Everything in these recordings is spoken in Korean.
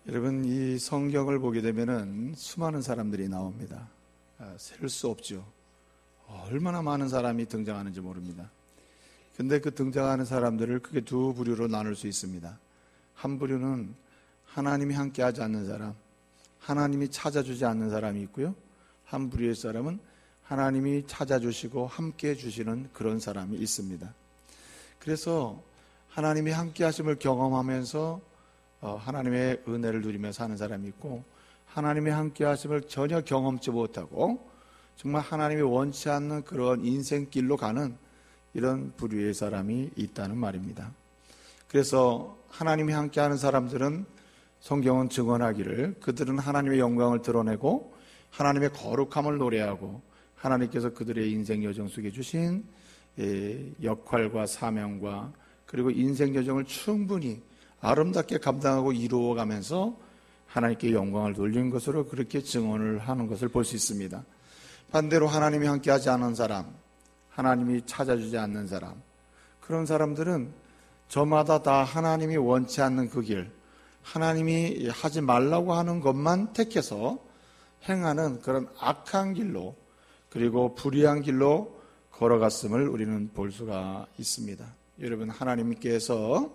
여러분, 이 성경을 보게 되면은 수많은 사람들이 나옵니다. 셀 수 없죠. 얼마나 많은 사람이 등장하는지 모릅니다. 근데 그 등장하는 사람들을 크게 두 부류로 나눌 수 있습니다. 한 부류는 하나님이 함께하지 않는 사람, 하나님이 찾아주지 않는 사람이 있고요. 한 부류의 사람은 하나님이 찾아주시고 함께해 주시는 그런 사람이 있습니다. 그래서 하나님이 함께하심을 경험하면서 하나님의 은혜를 누리며 사는 사람이 있고, 하나님의 함께하심을 전혀 경험치 못하고 정말 하나님이 원치 않는 그런 인생길로 가는 이런 부류의 사람이 있다는 말입니다. 그래서 하나님이 함께하는 사람들은 성경은 증언하기를 그들은 하나님의 영광을 드러내고 하나님의 거룩함을 노래하고 하나님께서 그들의 인생 여정 속에 주신 역할과 사명과 그리고 인생 여정을 충분히 아름답게 감당하고 이루어가면서 하나님께 영광을 돌리는 것으로 그렇게 증언을 하는 것을 볼 수 있습니다. 반대로 하나님이 함께하지 않은 사람, 하나님이 찾아주지 않는 사람, 그런 사람들은 저마다 다 하나님이 원치 않는 그 길, 하나님이 하지 말라고 하는 것만 택해서 행하는 그런 악한 길로, 그리고 불의한 길로 걸어갔음을 우리는 볼 수가 있습니다. 여러분, 하나님께서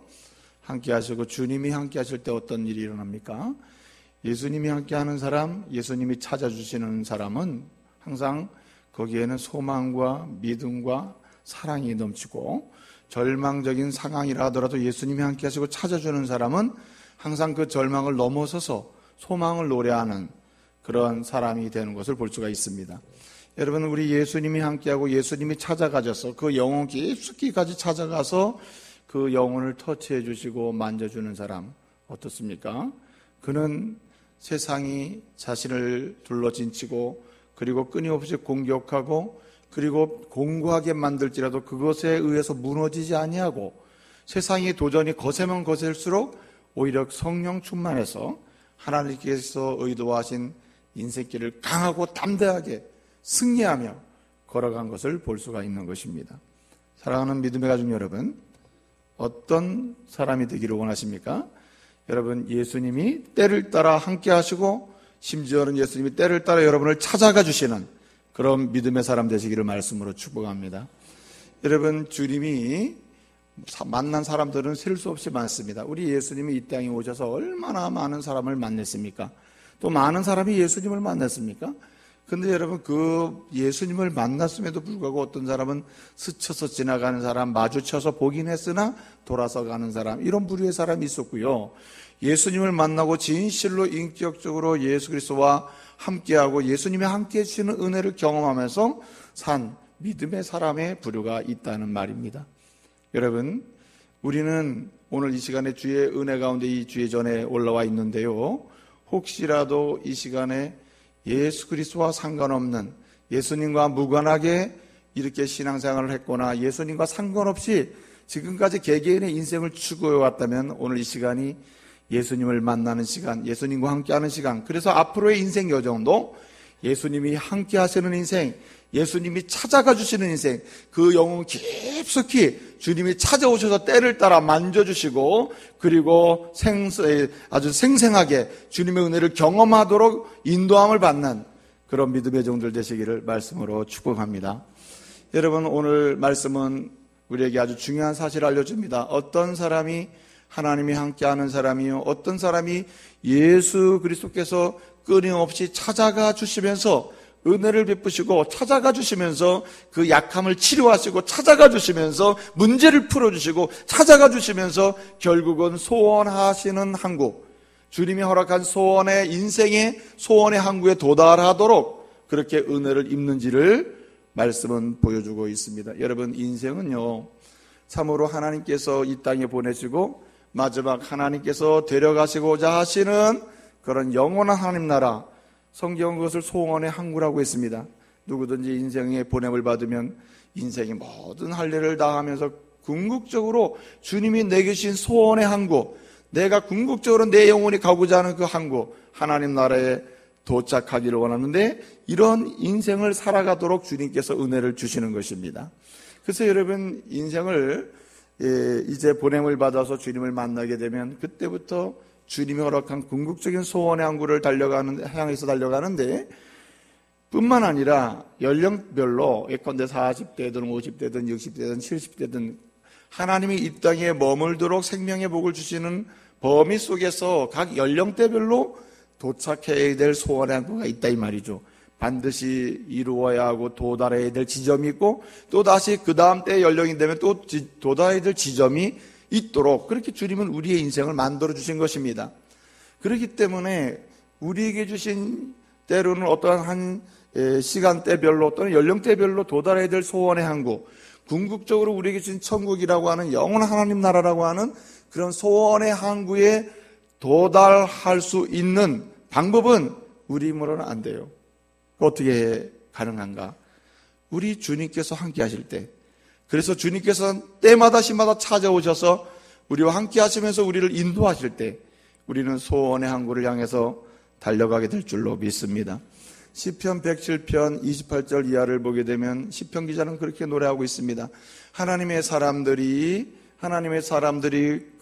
함께 하시고 주님이 함께 하실 때 어떤 일이 일어납니까? 예수님이 함께 하는 사람, 예수님이 찾아주시는 사람은 항상 거기에는 소망과 믿음과 사랑이 넘치고, 절망적인 상황이라 하더라도 예수님이 함께 하시고 찾아주는 사람은 항상 그 절망을 넘어서서 소망을 노래하는 그런 사람이 되는 것을 볼 수가 있습니다. 여러분, 우리 예수님이 함께하고 예수님이 찾아가셔서 그 영혼 깊숙이까지 찾아가서 그 영혼을 터치해 주시고 만져주는 사람 어떻습니까? 그는 세상이 자신을 둘러진치고 그리고 끊임없이 공격하고 그리고 공고하게 만들지라도 그것에 의해서 무너지지 아니하고, 세상이 도전이 거세면 거셀수록 오히려 성령 충만해서 하나님께서 의도하신 인생길을 강하고 담대하게 승리하며 걸어간 것을 볼 수가 있는 것입니다. 사랑하는 믿음의 가족 여러분, 어떤 사람이 되기를 원하십니까? 여러분, 예수님이 때를 따라 함께 하시고 심지어는 예수님이 때를 따라 여러분을 찾아가 주시는 그런 믿음의 사람 되시기를 말씀으로 축복합니다. 여러분, 주님이 만난 사람들은 셀 수 없이 많습니다. 우리 예수님이 이 땅에 오셔서 얼마나 많은 사람을 만났습니까? 또 많은 사람이 예수님을 만났습니까? 근데 여러분, 그 예수님을 만났음에도 불구하고 어떤 사람은 스쳐서 지나가는 사람, 마주쳐서 보긴 했으나 돌아서 가는 사람, 이런 부류의 사람이 있었고요. 예수님을 만나고 진실로 인격적으로 예수 그리스도와 함께하고 예수님이 함께해 주시는 은혜를 경험하면서 산 믿음의 사람의 부류가 있다는 말입니다. 여러분, 우리는 오늘 이 시간에 주의 은혜 가운데 이 주의 전에 올라와 있는데요, 혹시라도 이 시간에 예수 그리스도와 상관없는, 예수님과 무관하게 이렇게 신앙생활을 했거나 예수님과 상관없이 지금까지 개개인의 인생을 추구해 왔다면 오늘 이 시간이 예수님을 만나는 시간, 예수님과 함께하는 시간, 그래서 앞으로의 인생 여정도 예수님이 함께 하시는 인생, 예수님이 찾아가 주시는 인생, 그 영혼 깊숙이 주님이 찾아오셔서 때를 따라 만져주시고 그리고 아주 생생하게 주님의 은혜를 경험하도록 인도함을 받는 그런 믿음의 종들 되시기를 말씀으로 축복합니다. 여러분, 오늘 말씀은 우리에게 아주 중요한 사실을 알려줍니다. 어떤 사람이 하나님이 함께하는 사람이요, 어떤 사람이 예수 그리스도께서 끊임없이 찾아가 주시면서 은혜를 베푸시고 찾아가 주시면서 그 약함을 치료하시고 찾아가 주시면서 문제를 풀어주시고 찾아가 주시면서 결국은 소원하시는 항구, 주님이 허락한 소원의 인생의 소원의 항구에 도달하도록 그렇게 은혜를 입는지를 말씀은 보여주고 있습니다. 여러분, 인생은요, 참으로 하나님께서 이 땅에 보내시고 마지막 하나님께서 데려가시고자 하시는 그런 영원한 하나님 나라, 성경은 그것을 소원의 항구라고 했습니다. 누구든지 인생에 보냄을 받으면 인생의 모든 할례를 다하면서 궁극적으로 주님이 내게 주신 소원의 항구, 내가 궁극적으로 내 영혼이 가고자 하는 그 항구, 하나님 나라에 도착하기를 원하는데, 이런 인생을 살아가도록 주님께서 은혜를 주시는 것입니다. 그래서 여러분, 인생을 이제 보냄을 받아서 주님을 만나게 되면 그때부터 주님이 허락한 궁극적인 소원의 항구를 향해서 달려가는데, 뿐만 아니라 연령별로 예컨대 40대든 50대든 60대든 70대든 하나님이 이 땅에 머물도록 생명의 복을 주시는 범위 속에서 각 연령대별로 도착해야 될 소원의 항구가 있다 이 말이죠. 반드시 이루어야 하고 도달해야 될 지점이 있고, 또다시 그 다음 때 연령이 되면 또 도달해야 될 지점이 있도록 그렇게 주님은 우리의 인생을 만들어 주신 것입니다. 그렇기 때문에 우리에게 주신 때로는 어떠한 한 시간대별로 또는 연령대별로 도달해야 될 소원의 항구, 궁극적으로 우리에게 주신 천국이라고 하는 영원한 하나님 나라라고 하는 그런 소원의 항구에 도달할 수 있는 방법은 우리 힘으로는 안 돼요. 어떻게 가능한가? 우리 주님께서 함께 하실 때, 그래서 주님께서는 때마다 시마다 찾아오셔서 우리와 함께 하시면서 우리를 인도하실 때 우리는 소원의 항구를 향해서 달려가게 될 줄로 믿습니다. 시편 107편 28절 이하를 보게 되면 시편 기자는 그렇게 노래하고 있습니다. 하나님의 사람들이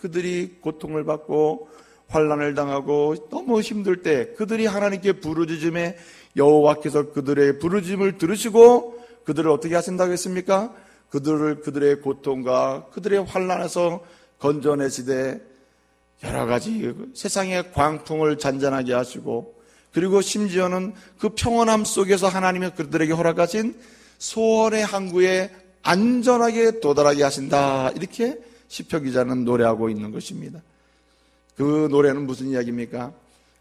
그들이 고통을 받고 환난을 당하고 너무 힘들 때 그들이 하나님께 부르짖음에 여호와께서 그들의 부르짖음을 들으시고 그들을 어떻게 하신다고 했습니까? 그들의 고통과 그들의 환난에서 건져내시되 여러 가지 세상의 광풍을 잔잔하게 하시고, 그리고 심지어는 그 평온함 속에서 하나님이 그들에게 허락하신 소원의 항구에 안전하게 도달하게 하신다. 이렇게 시편 기자는 노래하고 있는 것입니다. 그 노래는 무슨 이야기입니까?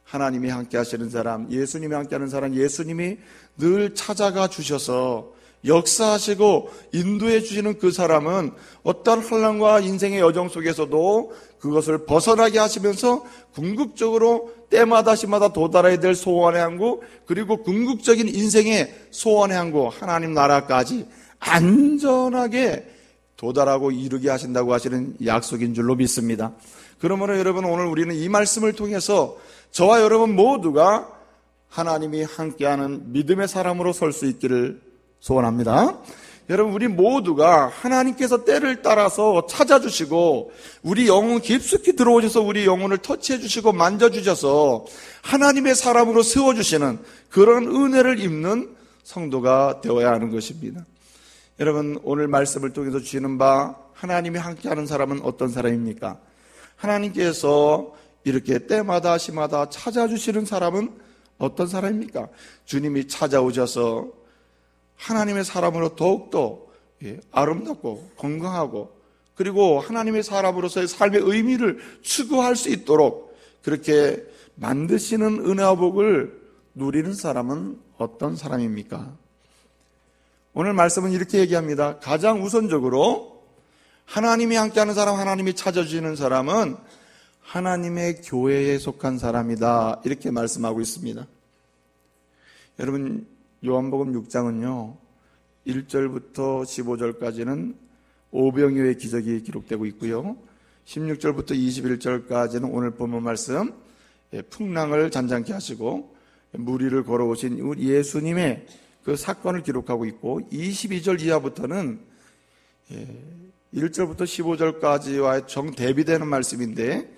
하나님이 함께 하시는 사람, 예수님이 함께 하는 사람, 예수님이 늘 찾아가 주셔서 역사하시고 인도해 주시는 그 사람은 어떤 환난과 인생의 여정 속에서도 그것을 벗어나게 하시면서 궁극적으로 때마다 시마다 도달해야 될 소원의 항구, 그리고 궁극적인 인생의 소원의 항구, 하나님 나라까지 안전하게 도달하고 이루게 하신다고 하시는 약속인 줄로 믿습니다. 그러므로 여러분, 오늘 우리는 이 말씀을 통해서 저와 여러분 모두가 하나님이 함께하는 믿음의 사람으로 설 수 있기를 소원합니다. 여러분, 우리 모두가 하나님께서 때를 따라서 찾아주시고 우리 영혼 깊숙이 들어오셔서 우리 영혼을 터치해 주시고 만져주셔서 하나님의 사람으로 세워주시는 그런 은혜를 입는 성도가 되어야 하는 것입니다. 여러분, 오늘 말씀을 통해서 주시는 바 하나님이 함께하는 사람은 어떤 사람입니까? 하나님께서 이렇게 때마다 시마다 찾아주시는 사람은 어떤 사람입니까? 주님이 찾아오셔서 하나님의 사람으로 더욱더 아름답고 건강하고, 그리고 하나님의 사람으로서의 삶의 의미를 추구할 수 있도록 그렇게 만드시는 은혜와 복을 누리는 사람은 어떤 사람입니까? 오늘 말씀은 이렇게 얘기합니다. 가장 우선적으로 하나님이 함께하는 사람, 하나님이 찾아주시는 사람은 하나님의 교회에 속한 사람이다. 이렇게 말씀하고 있습니다. 여러분, 요한복음 6장은요 1절부터 15절까지는 오병이어의 기적이 기록되고 있고요, 16절부터 21절까지는 오늘 본문 말씀 풍랑을 잔잔케 하시고 무리를 걸어오신 우리 예수님의 그 사건을 기록하고 있고, 22절 이하부터는 1절부터 15절까지와의 정대비되는 말씀인데,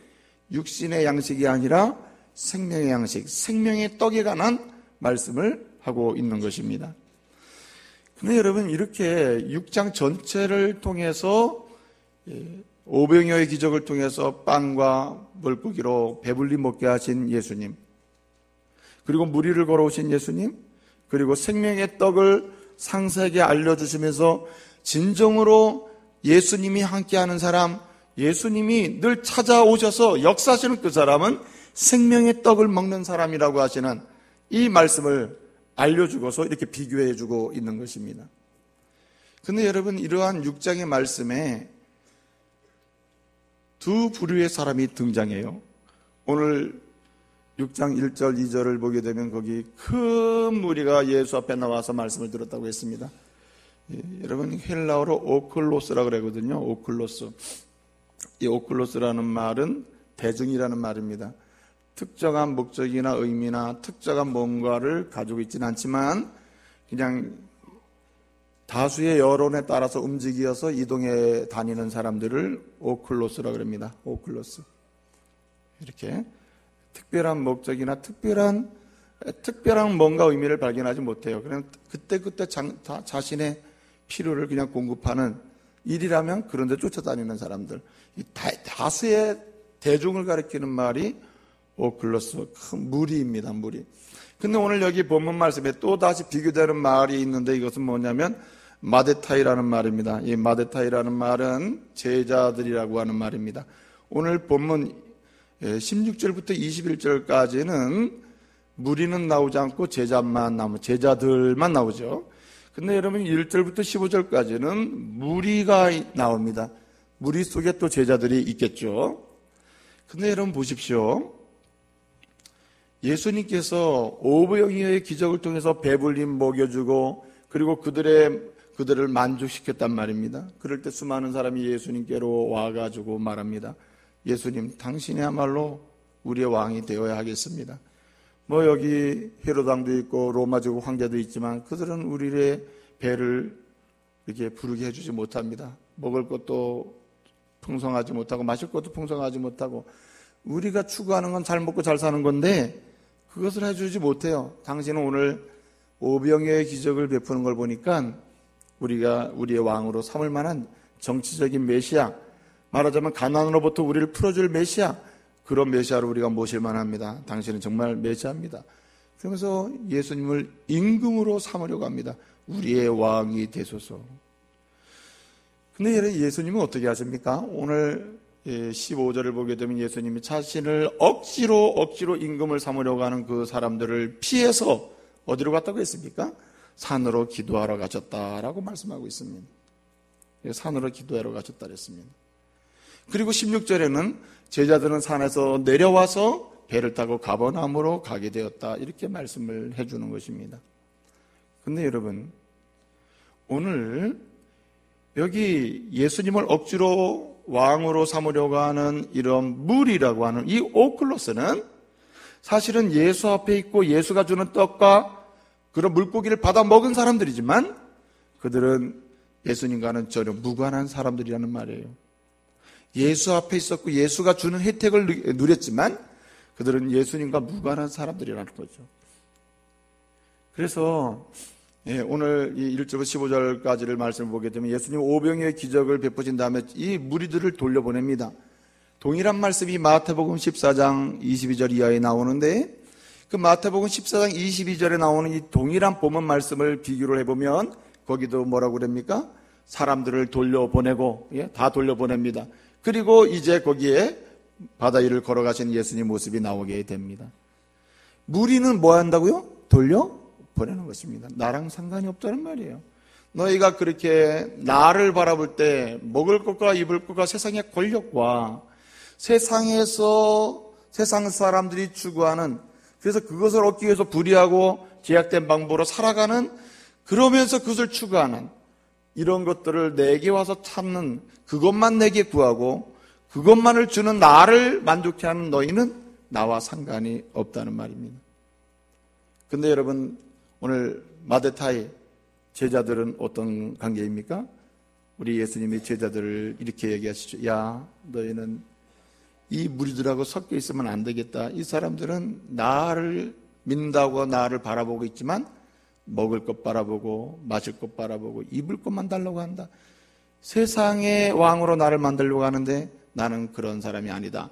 육신의 양식이 아니라 생명의 양식, 생명의 떡에 관한 말씀을 하고 있는 것입니다. 근데 여러분, 이렇게 6장 전체를 통해서 오병이어의 기적을 통해서 빵과 물고기로 배불리 먹게 하신 예수님, 그리고 무리를 걸어오신 예수님, 그리고 생명의 떡을 상세하게 알려주시면서 진정으로 예수님이 함께하는 사람, 예수님이 늘 찾아오셔서 역사하시는 그 사람은 생명의 떡을 먹는 사람이라고 하시는 이 말씀을 알려주고서 이렇게 비교해주고 있는 것입니다. 근데 여러분, 이러한 6장의 말씀에 두 부류의 사람이 등장해요. 오늘 6장 1절 2절을 보게 되면 거기 큰 무리가 예수 앞에 나와서 말씀을 들었다고 했습니다. 여러분, 헬라어로 오클로스라고 그러거든요. 오클로스. 이 오클로스라는 말은 대중이라는 말입니다. 특정한 목적이나 의미나 특정한 뭔가를 가지고 있지는 않지만 그냥 다수의 여론에 따라서 움직여서 이동해 다니는 사람들을 오클로스라고 합니다. 오클로스. 이렇게 특별한 목적이나 특별한 뭔가 의미를 발견하지 못해요. 그냥 그때 자신의 필요를 그냥 공급하는 일이라면 그런 데 쫓아다니는 사람들. 이 다수의 대중을 가리키는 말이 오클로스, 큰 무리입니다. 무리. 근데 오늘 여기 본문 말씀에 또 다시 비교되는 말이 있는데 이것은 뭐냐면 마데타이라는 말입니다. 이 마데타이라는 말은 제자들이라고 하는 말입니다. 오늘 본문 16절부터 21절까지는 무리는 나오지 않고 제자들만 나오죠. 근데 여러분 1절부터 15절까지는 무리가 나옵니다. 무리 속에 또 제자들이 있겠죠. 근데 여러분 보십시오. 예수님께서 오병이어의 기적을 통해서 배불림 먹여주고 그리고 그들을 만족시켰단 말입니다. 그럴 때 수많은 사람이 예수님께로 와가지고 말합니다. 예수님, 당신이야말로 우리의 왕이 되어야 하겠습니다. 여기 헤로당도 있고 로마 제국 황제도 있지만 그들은 우리의 배를 이렇게 부르게 해주지 못합니다. 먹을 것도 풍성하지 못하고 마실 것도 풍성하지 못하고 우리가 추구하는 건 잘 먹고 잘 사는 건데 그것을 해주지 못해요. 당신은 오늘 오병이어의 기적을 베푸는 걸 보니까 우리가 우리의 왕으로 삼을 만한 정치적인 메시아, 말하자면 가난으로부터 우리를 풀어줄 메시아, 그런 메시아를 우리가 모실 만합니다. 당신은 정말 메시아입니다. 그러면서 예수님을 임금으로 삼으려고 합니다. 우리의 왕이 되소서. 근데 예수님은 어떻게 하십니까? 오늘 15절을 보게 되면 예수님이 자신을 억지로 임금을 삼으려고 하는 그 사람들을 피해서 어디로 갔다고 했습니까? 산으로 기도하러 가셨다라고 말씀하고 있습니다. 산으로 기도하러 가셨다 그랬습니다. 그리고 16절에는 제자들은 산에서 내려와서 배를 타고 가버나움으로 가게 되었다 이렇게 말씀을 해주는 것입니다. 근데 여러분 오늘 여기 예수님을 억지로 왕으로 삼으려고 하는 이런 무리라고 하는 이 오클로스는 사실은 예수 앞에 있고 예수가 주는 떡과 그런 물고기를 받아 먹은 사람들이지만 그들은 예수님과는 전혀 무관한 사람들이라는 말이에요. 예수 앞에 있었고 예수가 주는 혜택을 누렸지만 그들은 예수님과 무관한 사람들이라는 거죠. 그래서 오늘 이 1절부터 15절까지를 말씀을 보게 되면 예수님 오병이어의 기적을 베푸신 다음에 이 무리들을 돌려보냅니다. 동일한 말씀이 마태복음 14장 22절 이하에 나오는데 그 마태복음 14장 22절에 나오는 이 동일한 본문 말씀을 비교를 해보면 거기도 뭐라고 그럽니까? 사람들을 돌려보내고 다 돌려보냅니다. 그리고 이제 거기에 바다 위를 걸어가시는 예수님 모습이 나오게 됩니다. 무리는 뭐 한다고요? 돌려보내는 것입니다. 나랑 상관이 없다는 말이에요. 너희가 그렇게 나를 바라볼 때 먹을 것과 입을 것과 세상의 권력과 세상에서 세상 사람들이 추구하는 그래서 그것을 얻기 위해서 불의하고 제약된 방법으로 살아가는 그러면서 그것을 추구하는 이런 것들을 내게 와서 찾는 그것만 내게 구하고 그것만을 주는 나를 만족해 하는 너희는 나와 상관이 없다는 말입니다. 근데 여러분 오늘 마데타이 제자들은 어떤 관계입니까? 우리 예수님이 제자들을 이렇게 얘기하시죠. 야 너희는 이 무리들하고 섞여 있으면 안 되겠다. 이 사람들은 나를 믿는다고 나를 바라보고 있지만 먹을 것 바라보고 마실 것 바라보고 입을 것만 달라고 한다. 세상의 왕으로 나를 만들려고 하는데 나는 그런 사람이 아니다.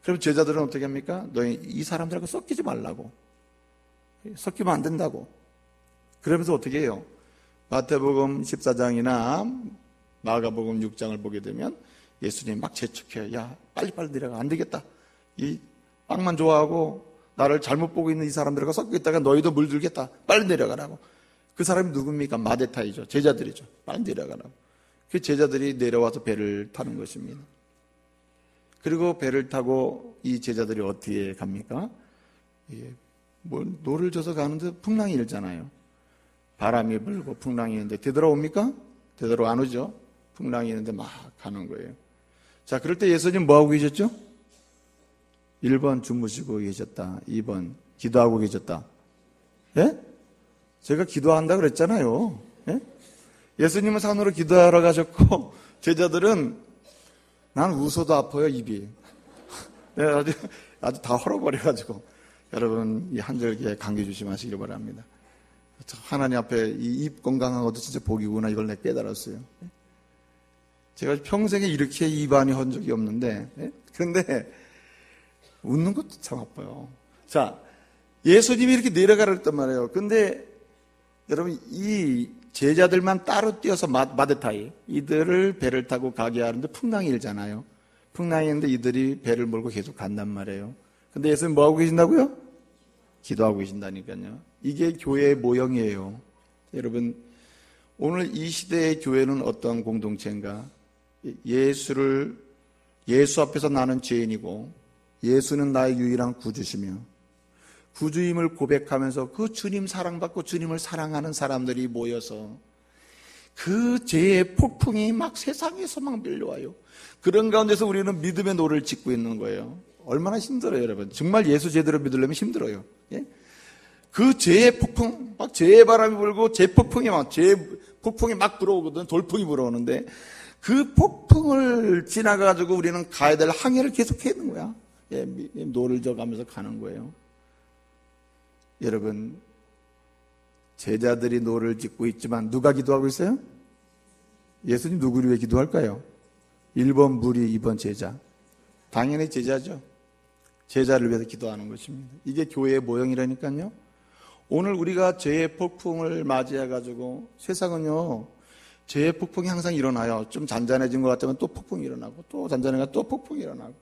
그럼 제자들은 어떻게 합니까? 너희 이 사람들하고 섞이지 말라고. 섞이면 안 된다고. 그러면서 어떻게 해요? 마태복음 14장이나 마가복음 6장을 보게 되면 예수님 막 재촉해요. 야 빨리빨리 내려가. 안 되겠다. 이 빵만 좋아하고 나를 잘못 보고 있는 이 사람들과 섞여 있다가 너희도 물들겠다. 빨리 내려가라고. 그 사람이 누굽니까? 마데타이죠. 제자들이죠. 빨리 내려가라고. 그 제자들이 내려와서 배를 타는 것입니다. 그리고 배를 타고 이 제자들이 어떻게 갑니까? 노를 져서 가는데 풍랑이 일잖아요. 바람이 불고 풍랑이 있는데 되돌아옵니까? 되돌아 안 오죠. 풍랑이 있는데 막 가는 거예요. 자, 그럴 때 예수님 뭐하고 계셨죠? 1번 주무시고 계셨다. 2번 기도하고 계셨다. 예? 제가 기도한다 그랬잖아요. 예? 예수님은 산으로 기도하러 가셨고 제자들은 난 웃어도 아파요 입이. 아주 아주 다 헐어버려가지고 여러분 이 한절기에 감기 조심하시길 바랍니다. 하나님 앞에 이 입 건강한 것도 진짜 복이구나 이걸 내가 깨달았어요. 제가 평생에 이렇게 입안이 헌 적이 없는데 그런데 웃는 것도 참 아파요. 자, 예수님이 이렇게 내려가라 했단 말이에요. 근데 여러분 이 제자들만 따로 뛰어서 마데타이 이들을 배를 타고 가게 하는데 풍랑이 일잖아요. 풍랑이 있는데 이들이 배를 몰고 계속 간단 말이에요. 근데 예수님 뭐 하고 계신다고요? 기도하고 계신다니까요. 이게 교회의 모형이에요. 여러분 오늘 이 시대의 교회는 어떤 공동체인가? 예수 앞에서 나는 죄인이고 예수는 나의 유일한 구주시며 구주임을 고백하면서 그 주님 사랑받고 주님을 사랑하는 사람들이 모여서 그 죄의 폭풍이 막 세상에서 막 밀려와요. 그런 가운데서 우리는 믿음의 노를 짓고 있는 거예요. 얼마나 힘들어요, 여러분. 정말 예수 제대로 믿으려면 힘들어요. 예? 그 죄의 폭풍, 막 죄의 바람이 불고 죄 폭풍이 막 불어오거든. 돌풍이 불어오는데 그 폭풍을 지나가지고 우리는 가야 될 항해를 계속해야 하는 거야. 예, 노를 져가면서 가는 거예요. 여러분, 제자들이 노를 짓고 있지만 누가 기도하고 있어요? 예수님 누구를 위해 기도할까요? 1번 무리, 2번 제자. 당연히 제자죠. 제자를 위해서 기도하는 것입니다. 이게 교회의 모형이라니까요. 오늘 우리가 죄의 폭풍을 맞이해가지고 세상은요, 죄의 폭풍이 항상 일어나요. 좀 잔잔해진 것 같으면 또 폭풍이 일어나고 또 잔잔해가 또 폭풍이 일어나고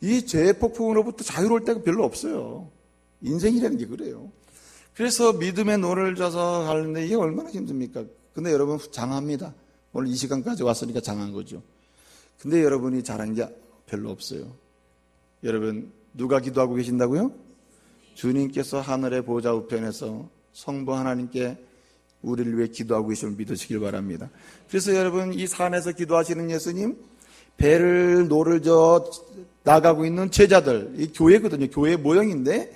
이 죄의 폭풍으로부터 자유로울 때가 별로 없어요. 인생이라는 게 그래요. 그래서 믿음의 노를 져서 가는데 이게 얼마나 힘듭니까? 근데 여러분 장합니다. 오늘 이 시간까지 왔으니까 장한 거죠. 근데 여러분이 잘한 게 별로 없어요. 여러분 누가 기도하고 계신다고요? 주님께서 하늘의 보좌 우편에서 성부 하나님께 우리를 위해 기도하고 계심을 믿으시길 바랍니다. 그래서 여러분 이 산에서 기도하시는 예수님 배를 노를 져 나가고 있는 제자들 이 교회거든요. 교회 모형인데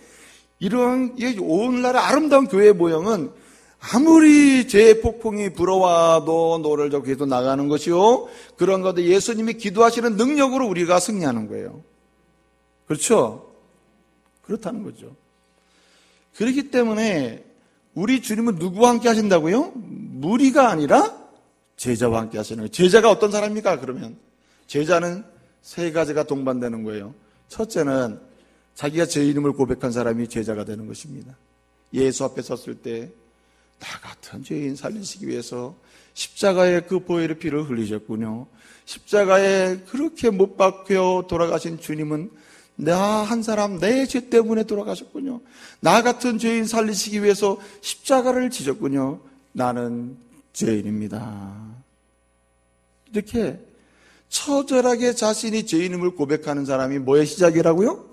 이런 오늘날의 아름다운 교회의 모형은 아무리 죄의 폭풍이 불어와도 노를 져 계속 나가는 것이요. 그런 것도 예수님이 기도하시는 능력으로 우리가 승리하는 거예요. 그렇죠? 그렇다는 거죠. 그렇기 때문에 우리 주님은 누구와 함께 하신다고요? 무리가 아니라 제자와 함께 하시는 거예요. 제자가 어떤 사람입니까? 그러면 제자는 세 가지가 동반되는 거예요. 첫째는 자기가 죄인임을 고백한 사람이 제자가 되는 것입니다. 예수 앞에 섰을 때 나 같은 죄인 살리시기 위해서 십자가에 그 보혈의 피를 흘리셨군요. 십자가에 그렇게 못 박혀 돌아가신 주님은 나 한 사람 내 죄 때문에 돌아가셨군요. 나 같은 죄인 살리시기 위해서 십자가를 지셨군요. 나는 죄인입니다. 이렇게 처절하게 자신이 죄인임을 고백하는 사람이 뭐의 시작이라고요?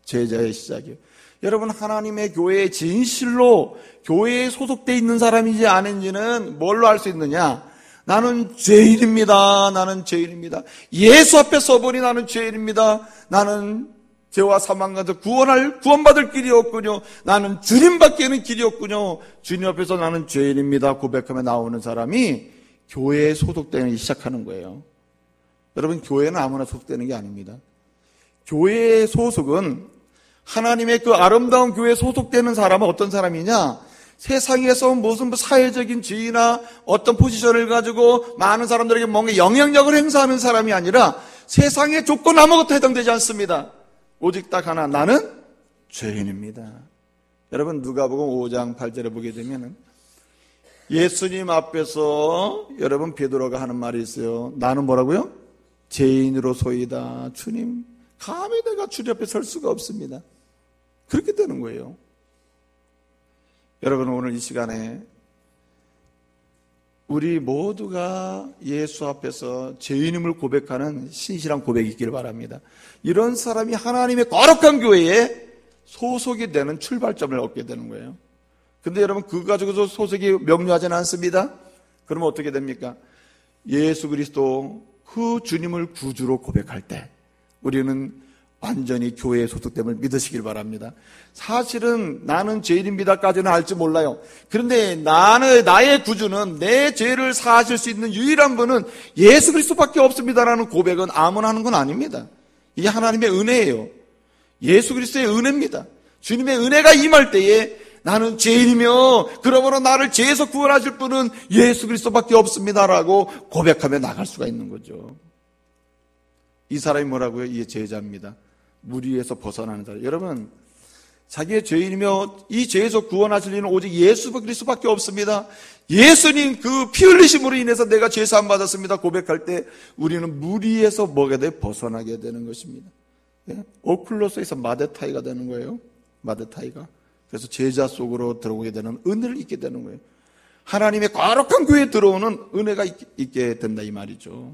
제자의 시작이에요. 여러분 하나님의 교회에 진실로 교회에 소속되어 있는 사람인지 아닌지는 뭘로 알 수 있느냐? 나는 죄인입니다. 나는 죄인입니다. 예수 앞에 서보니 나는 죄인입니다. 나는 죄와 사망 가운데 구원받을 길이 없군요. 나는 주님밖에는 길이 없군요. 주님 앞에서 나는 죄인입니다. 고백하며 나오는 사람이 교회에 소속되기 시작하는 거예요. 여러분 교회는 아무나 소속되는 게 아닙니다. 교회의 소속은 하나님의 그 아름다운 교회에 소속되는 사람은 어떤 사람이냐? 세상에서 무슨 사회적인 지위나 어떤 포지션을 가지고 많은 사람들에게 뭔가 영향력을 행사하는 사람이 아니라 세상의 조건 아무것도 해당되지 않습니다. 오직 딱 하나, 나는 죄인입니다. 여러분 누가복음 5장 8절에 보게 되면 예수님 앞에서 여러분 베드로가 하는 말이 있어요. 나는 뭐라고요? 죄인으로소이다. 주님, 감히 내가 주님 앞에 설 수가 없습니다. 그렇게 되는 거예요. 여러분 오늘 이 시간에 우리 모두가 예수 앞에서 죄인임을 고백하는 신실한 고백이 있기를 바랍니다. 이런 사람이 하나님의 거룩한 교회에 소속이 되는 출발점을 얻게 되는 거예요. 근데 여러분 그거 가지고서 소속이 명료하지는 않습니다. 그러면 어떻게 됩니까? 예수 그리스도 그 주님을 구주로 고백할 때 우리는 완전히 교회에 소속됨을 믿으시길 바랍니다. 사실은 나는 죄인입니다까지는 알지 몰라요. 그런데 나의 구주는 내 죄를 사하실 수 있는 유일한 분은 예수 그리스도밖에 없습니다라는 고백은 아무나 하는 건 아닙니다. 이게 하나님의 은혜예요. 예수 그리스도의 은혜입니다. 주님의 은혜가 임할 때에 나는 죄인이며 그러므로 나를 죄에서 구원하실 분은 예수 그리스도밖에 없습니다라고 고백하며 나갈 수가 있는 거죠. 이 사람이 뭐라고요? 이게 제자입니다. 무리에서 벗어나는 자라. 여러분, 자기의 죄인이며 이 죄에서 구원하실 이는 오직 예수 그리스도밖에 없습니다. 예수님 그 피 흘리심으로 인해서 내가 죄 사함 받았습니다 고백할 때 우리는 무리에서 뭐가 돼? 벗어나게 되는 것입니다. 오클로스에서 마데타이가 되는 거예요. 마데타이가. 그래서 제자 속으로 들어오게 되는 은혜를 잊게 되는 거예요. 하나님의 거룩한 교회에 들어오는 은혜가 있게 된다 이 말이죠.